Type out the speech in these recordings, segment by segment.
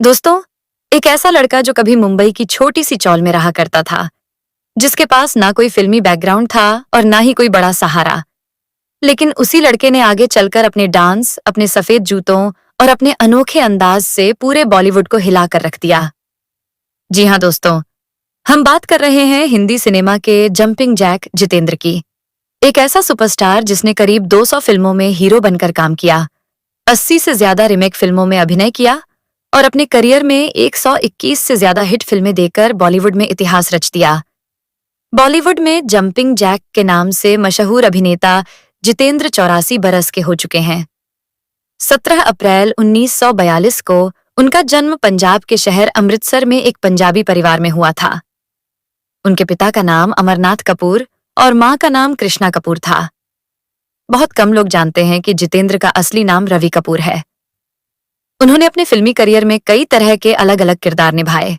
दोस्तों, एक ऐसा लड़का जो कभी मुंबई की छोटी सी चौल में रहा करता था, जिसके पास ना कोई फिल्मी बैकग्राउंड था और ना ही कोई बड़ा सहारा। लेकिन उसी लड़के ने आगे चलकर अपने डांस, अपने सफेद जूतों और अपने अनोखे अंदाज से पूरे बॉलीवुड को हिलाकर रख दिया। जी हाँ दोस्तों, हम बात कर रहे हैं हिंदी सिनेमा के जंपिंग जैक जितेंद्र की। एक ऐसा सुपरस्टार जिसने करीब 200 फिल्मों में हीरो बनकर काम किया, 80 से ज्यादा रीमेक फिल्मों में अभिनय किया और अपने करियर में 121 से ज्यादा हिट फिल्में देकर बॉलीवुड में इतिहास रच दिया। बॉलीवुड में जंपिंग जैक के नाम से मशहूर अभिनेता जितेंद्र 84 बरस के हो चुके हैं। 17 अप्रैल 1942 को उनका जन्म पंजाब के शहर अमृतसर में एक पंजाबी परिवार में हुआ था। उनके पिता का नाम अमरनाथ कपूर और मां का नाम कृष्णा कपूर था। बहुत कम लोग जानते हैं कि जितेंद्र का असली नाम रवि कपूर है। उन्होंने अपने फिल्मी करियर में कई तरह के अलग अलग किरदार निभाए।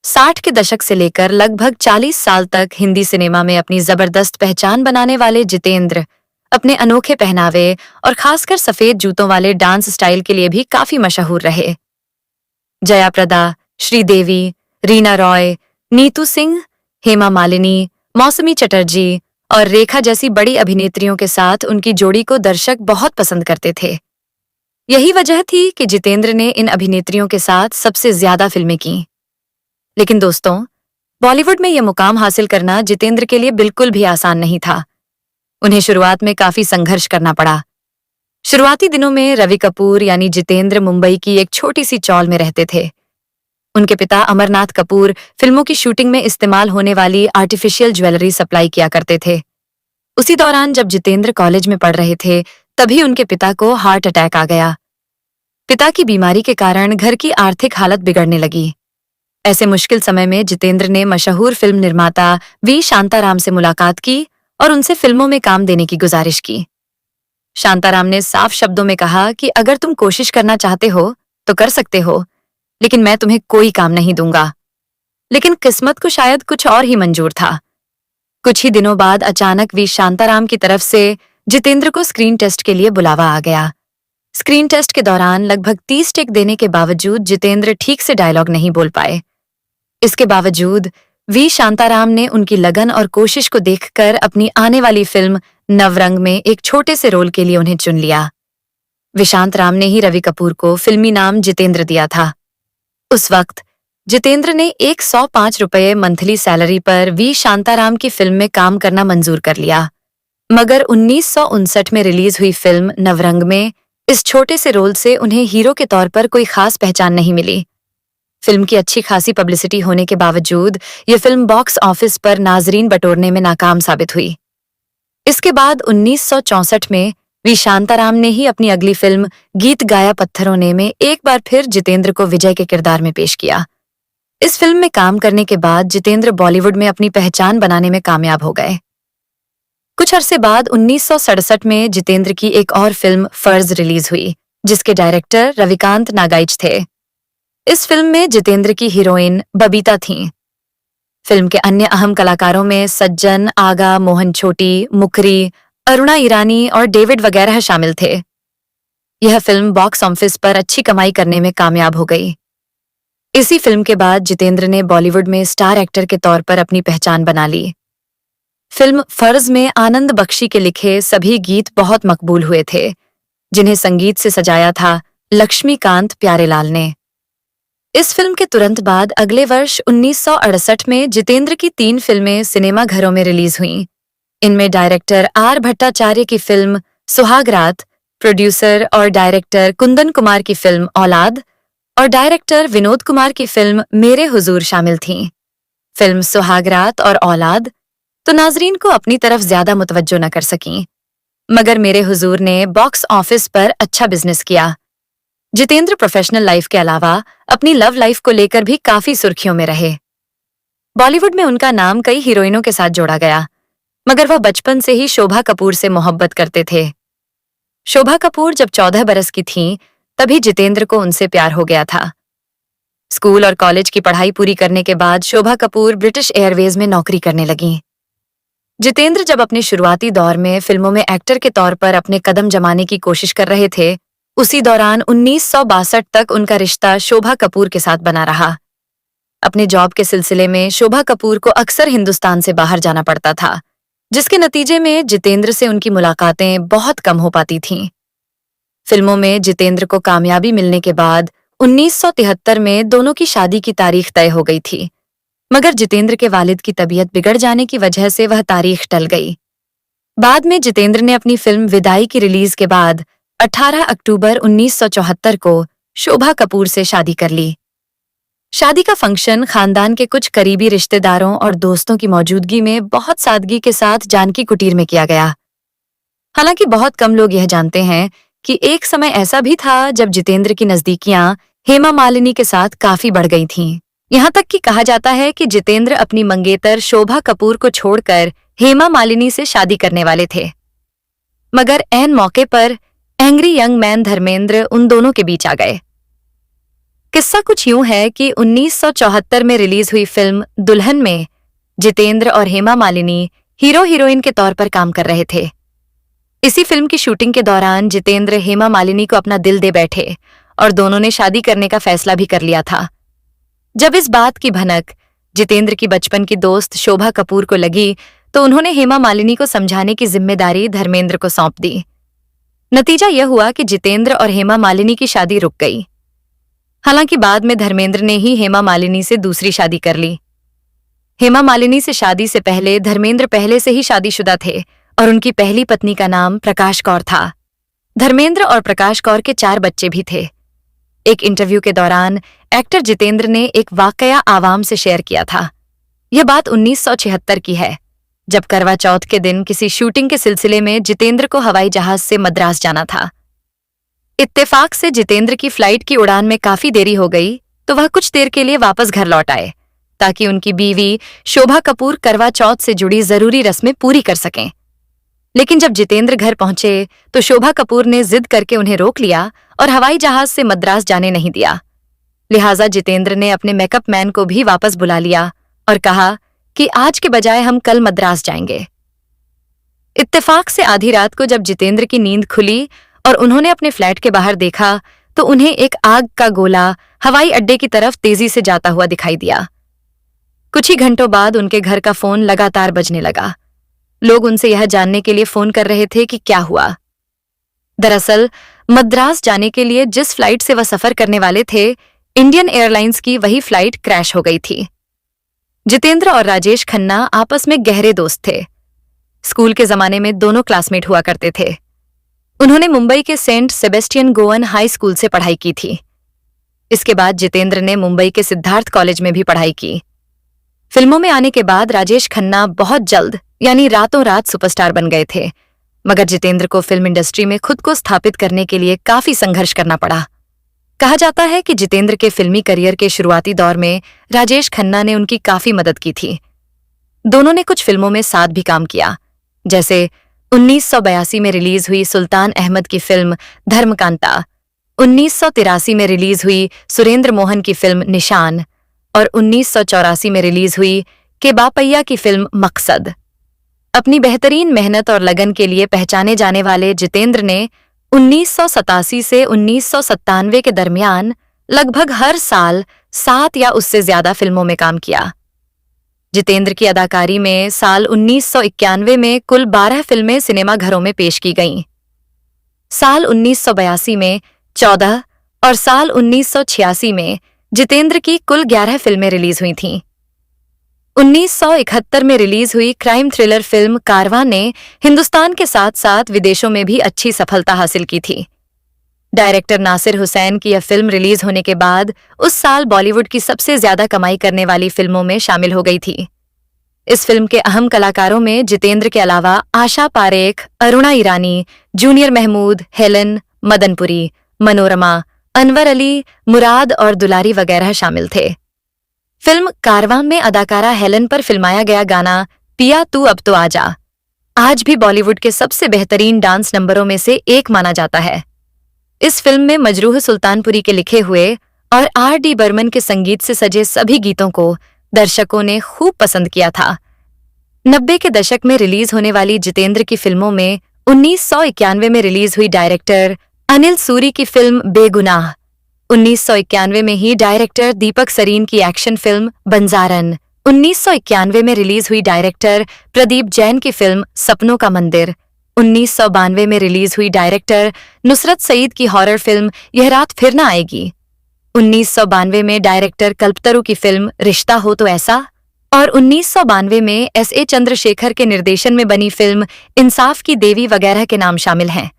60 के दशक से लेकर लगभग 40 साल तक हिंदी सिनेमा में अपनी जबरदस्त पहचान बनाने वाले जितेंद्र अपने अनोखे पहनावे और खासकर सफेद जूतों वाले डांस स्टाइल के लिए भी काफी मशहूर रहे। जया प्रदा, श्रीदेवी, रीना रॉय, नीतू सिंह, हेमा मालिनी, मौसमी चटर्जी और रेखा जैसी बड़ी अभिनेत्रियों के साथ उनकी जोड़ी को दर्शक बहुत पसंद करते थे। यही वजह थी कि जितेंद्र ने इन अभिनेत्रियों के साथ सबसे ज्यादा फिल्में की। लेकिन दोस्तों, बॉलीवुड में यह मुकाम हासिल करना जितेंद्र के लिए बिल्कुल भी आसान नहीं था। उन्हें शुरुआत में काफी संघर्ष करना पड़ा। शुरुआती दिनों में रवि कपूर यानी जितेंद्र मुंबई की एक छोटी सी चौल में रहते थे। उनके पिता अमरनाथ कपूर फिल्मों की शूटिंग में इस्तेमाल होने वाली आर्टिफिशियल ज्वेलरी सप्लाई किया करते थे। उसी दौरान जब जितेंद्र कॉलेज में पढ़ रहे थे, तभी उनके पिता को हार्ट अटैक आ गया। पिता की बीमारी के कारण घर की आर्थिक हालत बिगड़ने लगी। ऐसे मुश्किल समय में जितेंद्र ने मशहूर फिल्म निर्माता वी शांताराम से मुलाकात की और उनसे फिल्मों में काम देने की गुजारिश की। शांताराम ने साफ शब्दों में कहा कि अगर तुम कोशिश करना चाहते हो तो कर सकते हो, लेकिन मैं तुम्हें कोई काम नहीं दूंगा। लेकिन किस्मत को शायद कुछ और ही मंजूर था। कुछ ही दिनों बाद अचानक वी शांताराम की तरफ से जितेंद्र को स्क्रीन टेस्ट के लिए बुलावा आ गया। स्क्रीन टेस्ट के दौरान लगभग 30 टेक देने के बावजूद जितेंद्र ठीक से डायलॉग नहीं बोल पाए। इसके बावजूद वी शांताराम ने उनकी लगन और कोशिश को देखकर अपनी आने वाली फिल्म नवरंग में एक छोटे से रोल के लिए उन्हें चुन लिया। विशांत राम ने ही रवि कपूर को फिल्मी नाम जितेंद्र दिया था। उस वक्त जितेंद्र ने 105 रुपये मंथली सैलरी पर वी शांताराम की फिल्म में काम करना मंजूर कर लिया। मगर 1959 में रिलीज हुई फिल्म नवरंग में इस छोटे से रोल से उन्हें हीरो के तौर पर कोई खास पहचान नहीं मिली। फिल्म की अच्छी खासी पब्लिसिटी होने के बावजूद ये फिल्म बॉक्स ऑफिस पर नाजरीन बटोरने में नाकाम साबित हुई। इसके बाद 1964 में वी शांताराम ने ही अपनी अगली फिल्म गीत गाया पत्थरों ने में एक बार फिर जितेंद्र को विजय के किरदार में पेश किया। इस फिल्म में काम करने के बाद जितेंद्र बॉलीवुड में अपनी पहचान बनाने में कामयाब हो गए। कुछ अरसे बाद 1967 में जितेंद्र की एक और फिल्म फर्ज रिलीज हुई, जिसके डायरेक्टर रविकांत नागाइच थे। इस फिल्म में जितेंद्र की हीरोइन बबीता थीं। फिल्म के अन्य अहम कलाकारों में सज्जन, आगा, मोहन छोटी, मुखरी, अरुणा ईरानी और डेविड वगैरह शामिल थे। यह फिल्म बॉक्स ऑफिस पर अच्छी कमाई करने में कामयाब हो गई। इसी फिल्म के बाद जितेंद्र ने बॉलीवुड में स्टार एक्टर के तौर पर अपनी पहचान बना ली। फिल्म फर्ज में आनंद बख्शी के लिखे सभी गीत बहुत मकबूल हुए थे, जिन्हें संगीत से सजाया था लक्ष्मीकांत प्यारेलाल ने। इस फिल्म के तुरंत बाद अगले वर्ष 1968 में जितेंद्र की 3 फिल्में सिनेमा घरों में रिलीज हुईं। इनमें डायरेक्टर आर भट्टाचार्य की फिल्म सुहागरात, प्रोड्यूसर और डायरेक्टर कुंदन कुमार की फिल्म औलाद और डायरेक्टर विनोद कुमार की फिल्म मेरे हुजूर शामिल थीं। फिल्म सुहागरात और औलाद तो नाजरीन को अपनी तरफ ज्यादा मुतवज्जो न कर सकीं, मगर मेरे हुजूर ने बॉक्स ऑफिस पर अच्छा बिजनेस किया। जितेंद्र प्रोफेशनल लाइफ के अलावा अपनी लव लाइफ को लेकर भी काफी सुर्खियों में रहे। बॉलीवुड में उनका नाम कई हीरोइनों के साथ जोड़ा गया, मगर वह बचपन से ही शोभा कपूर से मोहब्बत करते थे। शोभा कपूर जब 14 बरस की थीं, तभी जितेंद्र को उनसे प्यार हो गया था। स्कूल और कॉलेज की पढ़ाई पूरी करने के बाद शोभा कपूर ब्रिटिश एयरवेज में नौकरी करने लगीं। जितेंद्र जब अपने शुरुआती दौर में फिल्मों में एक्टर के तौर पर अपने कदम जमाने की कोशिश कर रहे थे, उसी दौरान 1962 तक उनका रिश्ता शोभा कपूर के साथ बना रहा। अपने जॉब के सिलसिले में शोभा कपूर को अक्सर हिंदुस्तान से बाहर जाना पड़ता था, जिसके नतीजे में जितेंद्र से उनकी मुलाकातें बहुत कम हो पाती थीं। फिल्मों में जितेंद्र को कामयाबी मिलने के बाद 1973 में दोनों की शादी की तारीख तय हो गई थी, मगर जितेंद्र के वालिद की तबीयत बिगड़ जाने की वजह से वह तारीख टल गई। बाद में जितेंद्र ने अपनी फिल्म विदाई की रिलीज के बाद 18 अक्टूबर 1974 को शोभा कपूर से शादी कर ली। शादी का फंक्शन खानदान के कुछ करीबी रिश्तेदारों और दोस्तों की मौजूदगी में बहुत सादगी के साथ जानकी कुटीर में किया गया। हालांकि बहुत कम लोग यह जानते हैं कि एक समय ऐसा भी था जब जितेंद्र की नजदीकियां हेमा मालिनी के साथ काफी बढ़ गई थीं। यहाँ तक कि कहा जाता है कि जितेंद्र अपनी मंगेतर शोभा कपूर को छोड़कर हेमा मालिनी से शादी करने वाले थे, मगर ऐन मौके पर एंग्री यंग मैन धर्मेंद्र उन दोनों के बीच आ गए। किस्सा कुछ यूं है कि 1974 में रिलीज हुई फिल्म दुल्हन में जितेंद्र और हेमा मालिनी हीरो हीरोइन के तौर पर काम कर रहे थे। इसी फिल्म की शूटिंग के दौरान जितेंद्र हेमा मालिनी को अपना दिल दे बैठे और दोनों ने शादी करने का फैसला भी कर लिया था। जब इस बात की भनक जितेंद्र की बचपन की दोस्त शोभा कपूर को लगी तो उन्होंने हेमा मालिनी को समझाने की जिम्मेदारी धर्मेंद्र को सौंप दी। नतीजा यह हुआ कि जितेंद्र और हेमा मालिनी की शादी रुक गई। हालांकि बाद में धर्मेंद्र ने ही हेमा मालिनी से दूसरी शादी कर ली। हेमा मालिनी से शादी से पहले धर्मेंद्र पहले से ही शादीशुदा थे और उनकी पहली पत्नी का नाम प्रकाश कौर था। धर्मेंद्र और प्रकाश कौर के 4 बच्चे भी थे। एक इंटरव्यू के दौरान एक्टर जितेंद्र ने एक वाकया आवाम से शेयर किया था। यह बात 1976 की है, जब करवा चौथ के दिन किसी शूटिंग के सिलसिले में जितेंद्र को हवाई जहाज से मद्रास जाना था। इत्तेफाक से जितेंद्र की फ्लाइट की उड़ान में काफी देरी हो गई तो वह कुछ देर के लिए वापस घर लौट आए ताकि उनकी बीवी शोभा कपूर करवा चौथ से जुड़ी जरूरी रस्में पूरी कर सकें। लेकिन जब जितेंद्र घर पहुंचे तो शोभा कपूर ने जिद करके उन्हें रोक लिया और हवाई जहाज से मद्रास जाने नहीं दिया। लिहाजा जितेंद्र ने अपने मेकअप मैन को भी वापस बुला लिया और कहा कि आज के बजाय हम कल मद्रास जाएंगे। इत्तेफाक से आधी रात को जब जितेंद्र की नींद खुली और उन्होंने अपने फ्लैट के बाहर देखा तो उन्हें एक आग का गोला हवाई अड्डे की तरफ तेजी से जाता हुआ दिखाई दिया। कुछ ही घंटों बाद उनके घर का फोन लगातार बजने लगा। लोग उनसे यह जानने के लिए फोन कर रहे थे कि क्या हुआ। दरअसल मद्रास जाने के लिए जिस फ्लाइट से वह सफर करने वाले थे, इंडियन एयरलाइंस की वही फ्लाइट क्रैश हो गई थी। जितेंद्र और राजेश खन्ना आपस में गहरे दोस्त थे। स्कूल के जमाने में दोनों क्लासमेट हुआ करते थे। उन्होंने मुंबई के Saint Sebastian Goan high school से पढ़ाई की थी। इसके बाद जितेंद्र ने मुंबई के सिद्धार्थ कॉलेज में भी पढ़ाई की। फिल्मों में आने के बाद राजेश खन्ना बहुत जल्द यानी रातों रात सुपरस्टार बन गए थे, मगर जितेंद्र को फिल्म इंडस्ट्री में खुद को स्थापित करने के लिए काफी संघर्ष करना पड़ा। कहा जाता है कि जितेंद्र के फिल्मी करियर के शुरुआती दौर में राजेश खन्ना ने उनकी काफी मदद की थी। दोनों ने कुछ फिल्मों में साथ भी काम किया, जैसे 1982 में रिलीज हुई सुल्तान अहमद की फिल्म धर्मकांता, 1983 में रिलीज हुई सुरेंद्र मोहन की फिल्म निशान और 1984 में रिलीज हुई के बापैया की फिल्म मकसद। अपनी बेहतरीन मेहनत और लगन के लिए पहचाने जाने वाले जितेंद्र ने 1987 से 1997 के दरमियान लगभग हर साल 7 या उससे ज्यादा फिल्मों में काम किया। जितेंद्र की अदाकारी में साल 1991 में कुल 12 फिल्में सिनेमा घरों में पेश की गईं। साल 1982 में 14 और साल 1986 में जितेंद्र की कुल 11 फिल्में रिलीज हुई थीं। 1971 में रिलीज हुई क्राइम थ्रिलर फिल्म कारवां ने हिंदुस्तान के साथ साथ विदेशों में भी अच्छी सफलता हासिल की थी। डायरेक्टर नासिर हुसैन की यह फिल्म रिलीज होने के बाद उस साल बॉलीवुड की सबसे ज्यादा कमाई करने वाली फिल्मों में शामिल हो गई थी। इस फिल्म के अहम कलाकारों में जितेंद्र के अलावा आशा पारेख, अरुणा ईरानी, जूनियर महमूद, हेलन, मदनपुरी, मनोरमा, अनवर अली, मुराद और दुलारी वगैरह शामिल थे। फिल्म कारवां में अदाकारा हेलन पर फिल्माया गया गाना पिया तू अब तो आजा आज भी बॉलीवुड के सबसे बेहतरीन डांस नंबरों में से एक माना जाता है। इस फिल्म में मजरूह सुल्तानपुरी के लिखे हुए और R.D. बर्मन के संगीत से सजे सभी गीतों को दर्शकों ने खूब पसंद किया था। 90 के दशक में रिलीज होने वाली जितेंद्र की फिल्मों में 1991 में रिलीज हुई डायरेक्टर अनिल सूरी की फिल्म बेगुनाह। 1991 में ही डायरेक्टर दीपक सरीन की एक्शन फिल्म बंजारन। 1991 में रिलीज हुई डायरेक्टर प्रदीप जैन की फिल्म सपनों का मंदिर। 1992 में रिलीज हुई डायरेक्टर नुसरत सईद की हॉरर फिल्म यह रात फिर न आएगी। 1992 में डायरेक्टर कल्पतरु की फिल्म रिश्ता हो तो ऐसा, और 1992 में S.A. चंद्रशेखर के निर्देशन में बनी फिल्म इंसाफ की देवी वगैरह के नाम शामिल हैं।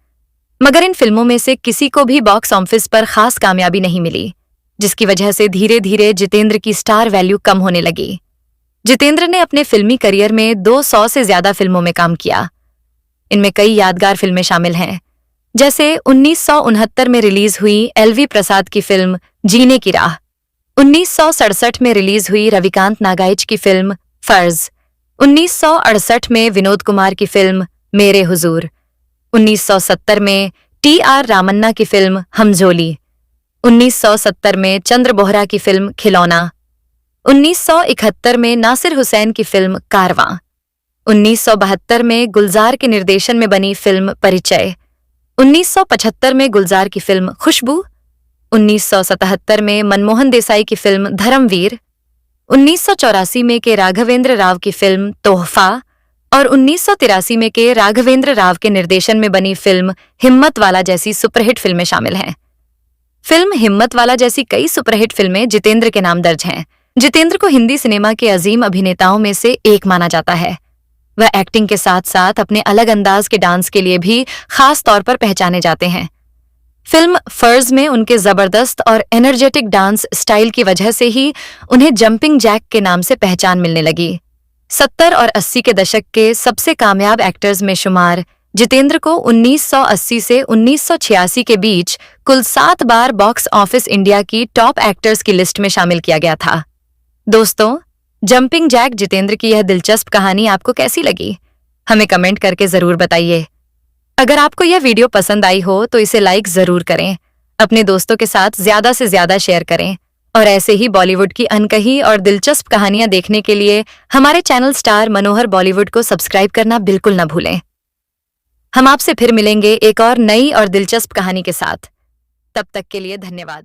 मगर इन फिल्मों में से किसी को भी बॉक्स ऑफिस पर खास कामयाबी नहीं मिली, जिसकी वजह से धीरे धीरे जितेंद्र की स्टार वैल्यू कम होने लगी। जितेंद्र ने अपने फिल्मी करियर में 200 से ज्यादा फिल्मों में काम किया। इनमें कई यादगार फिल्में शामिल हैं, जैसे 1969 में रिलीज हुई LV प्रसाद की फिल्म जीने की राह, 1967 में रिलीज हुई रविकांत नागाइच की फिल्म फर्ज, 1968 में विनोद कुमार की फिल्म मेरे हुजूर, 1970 में TR रामन्ना की फिल्म हमजोली, 1970 में चंद्र बोहरा की फिल्म खिलौना, 1971 में नासिर हुसैन की फिल्म कारवां, 1972 में गुलजार के निर्देशन में बनी फिल्म परिचय, 1975 में गुलजार की फिल्म खुशबू, 1977 में मनमोहन देसाई की फिल्म धर्मवीर, 1984 में के राघवेंद्र राव की फिल्म तोहफा और 1983 में के राघवेंद्र राव के निर्देशन में बनी फिल्म हिम्मत वाला जैसी सुपरहिट फिल्में शामिल हैं। फिल्म हिम्मत वाला जैसी कई सुपरहिट फिल्में जितेंद्र के नाम दर्ज हैं। जितेंद्र को हिंदी सिनेमा के अजीम अभिनेताओं में से एक माना जाता है। वह एक्टिंग के साथ साथ अपने अलग अंदाज के डांस के लिए भी खास तौर पर पहचाने जाते हैं। फिल्म फर्ज में उनके जबरदस्त और एनर्जेटिक डांस स्टाइल की वजह से ही उन्हें जंपिंग जैक के नाम से पहचान मिलने लगी। 70 और 80 के दशक के सबसे कामयाब एक्टर्स में शुमार जितेंद्र को 1980 से 1986 के बीच कुल 7 बार बॉक्स ऑफिस इंडिया की टॉप एक्टर्स की लिस्ट में शामिल किया गया था। दोस्तों, जंपिंग जैक जितेंद्र की यह दिलचस्प कहानी आपको कैसी लगी? हमें कमेंट करके जरूर बताइए। अगर आपको यह वीडियो पसंद आई हो तो इसे लाइक जरूर करें, अपने दोस्तों के साथ ज्यादा से ज्यादा शेयर करें और ऐसे ही बॉलीवुड की अनकही और दिलचस्प कहानियां देखने के लिए हमारे चैनल स्टार मनोहर बॉलीवुड को सब्सक्राइब करना बिल्कुल न भूलें। हम आपसे फिर मिलेंगे एक और नई और दिलचस्प कहानी के साथ। तब तक के लिए धन्यवाद।